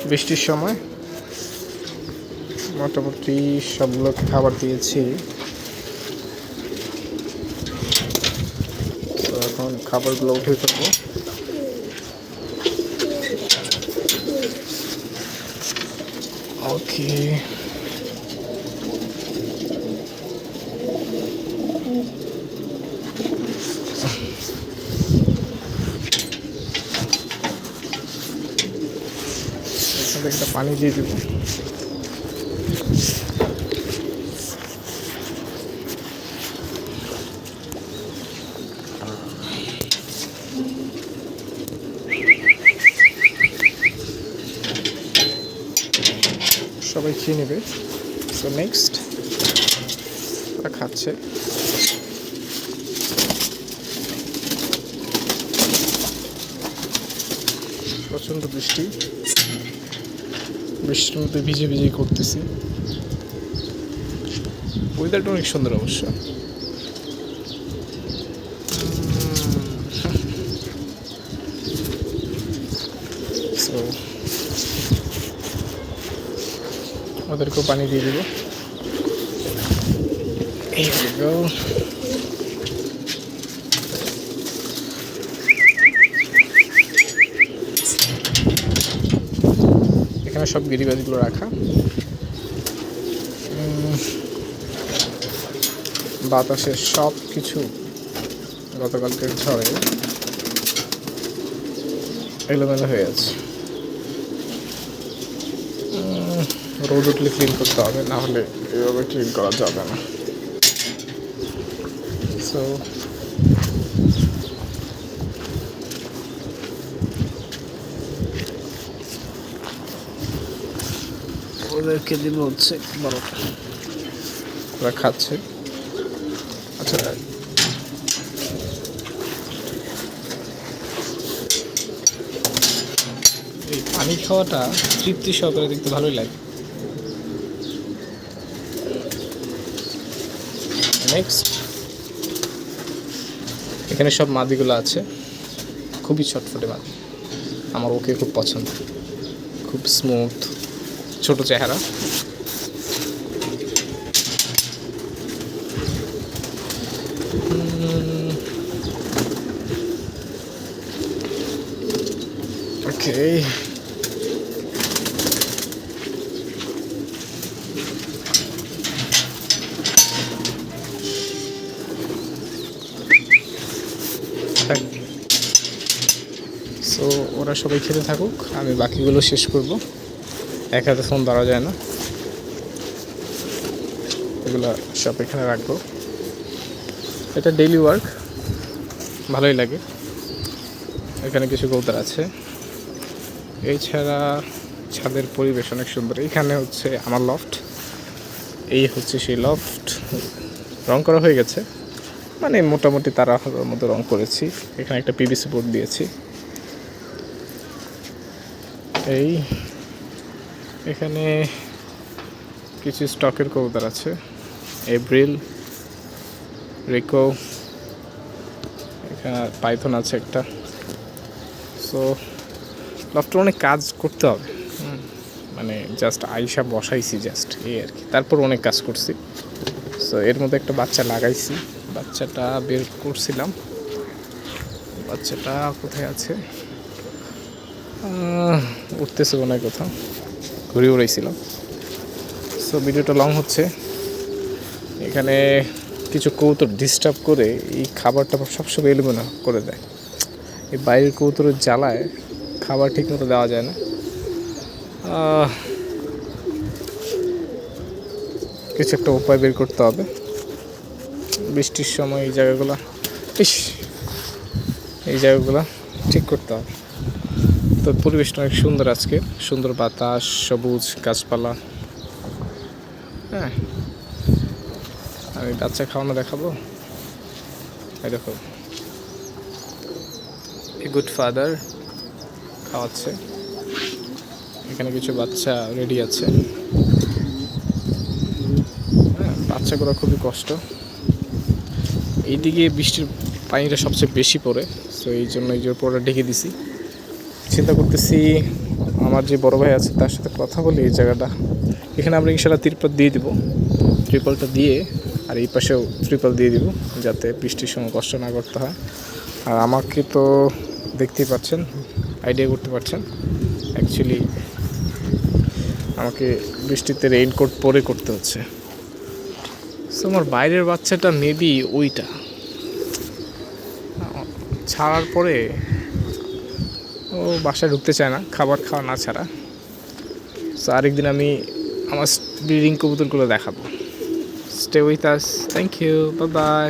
বৃষ্টির সময় মোটামুটি সবগুলোকে খাবার দিয়েছি। তো এখন খাবারগুলো উঠে ফেলবো। ওকে, এখানে একটা পানি দিয়ে দেবো। সবাই খেয়ে নেবে। সো নেক্সট ওরা খাচ্ছে। প্রচণ্ড বৃষ্টির মধ্যে ভিজে ভিজে করতেছি। ওয়েদারটা অনেক সুন্দর অবশ্য। সো ওদেরকেও পানি দিয়ে দেবো। এই এখানে সব গিরিবাজগুলো রাখা। বাতাসের সব কিছু গতকালকের ঝড়ে এলোমেলো হয়ে আছে। রোদ উঠলে ক্লিন করতে হবে, না হলে এভাবে ক্লিন করা যাবে না। সো ওদেরকে দিব হচ্ছে বড়টা, ওরা খাচ্ছে। আচ্ছা, এই পানি খাওয়াটা তৃপ্তি সহকারে দেখতে ভালোই লাগে। নেক্সট এখানে সব মাদিগুলো আছে, খুবই ছটফটে মাদি। আমার ওকে খুব পছন্দ, খুব স্মুথ, ছোট চেহারা। ওকে, সো ওরা সবাই খেতে থাকুক, আমি বাকিগুলো শেষ করব। এক হাতে ফোন ধরা যায় না, এগুলো সব এখানে রাখবো। এটা ডেইলি ওয়ার্ক, ভালোই লাগে। এখানে কিছু কবুতর আছে। এছাড়া ছাদের পরিবেশ অনেক সুন্দর। এখানে হচ্ছে আমার লফট, এই হচ্ছে সেই লফট। রং করা হয়ে গেছে, মানে মোটামুটি তারা মতো রং করেছি। এখানে একটা পিভিসি বোর্ড দিয়েছি। এই এখানে কিছু স্টকের কবুতর আছে, এপ্রিল, রিকো, এখানে পাইথন আছে একটা। সো লফটে অনেক কাজ করতে হবে, মানে জাস্ট আইসা বসাইছি জাস্ট এই আর কি, তারপর অনেক কাজ করছি। সো এর মধ্যে একটা বাচ্চা লাগাইছি, বাচ্চাটা বের করছিলাম। বাচ্চাটা কোথায় আছে? উঠতেছে মনে হয় কোথাও, ঘুরে উড়াইছিলাম। সো ভিডিওটা লং হচ্ছে। এখানে কিছু কবুতর ডিস্টার্ব করে এই খাবারটা সবসময় এলোমেলো করে দেয়। এই বাইরের কবুতরের জ্বালায় খাবার ঠিকমতো দেওয়া যায় না। কিছু একটা উপায় বের করতে হবে। বৃষ্টির সময় এই জায়গাগুলো ঠিক করতে হবে। তো পরিবেশটা অনেক সুন্দর আজকে, সুন্দর বাতাস, সবুজ গাছপালা। হ্যাঁ, আমি বাচ্চা খাওয়ানো দেখাবো। এই দেখো, এ গুড ফাদার খাওয়াচ্ছে। এখানে কিছু বাচ্চা রেডি আছে। হ্যাঁ, বাচ্চা করা খুবই কষ্ট। এইদিকে বৃষ্টির পানিটা সবচেয়ে বেশি পড়ে, তো এই জন্য এই যে পুরোটা ঢেকে দিছি। চিন্তা করতেছি আমার যে বড় ভাই আছে তার সাথে কথা বলি এই জায়গাটা। এখানে আমরা ইনশাল্লাহ ত্রিপল দিয়ে দিব, ত্রিপলটা দিয়ে আর এই পাশেও ত্রিপল দিয়ে দিব যাতে বৃষ্টির সময় কষ্ট না করতে হয়। আর আমাকে তো দেখতেই পাচ্ছেন, আইডিয়া করতে পারছেন, অ্যাকচুয়ালি আমাকে বৃষ্টিতে রেইনকোট পরে করতে হচ্ছে। সো আমার বাইরের বাচ্চাটা মেবি ওইটা ছাড়ার পরে ও বাসায় ঢুকতে চায় না খাবার খাওয়া না ছাড়া। সো আরেকদিন আমি আমার ব্রিডিং কবুতরগুলো দেখাবো। Stay with us, thank you, bye by.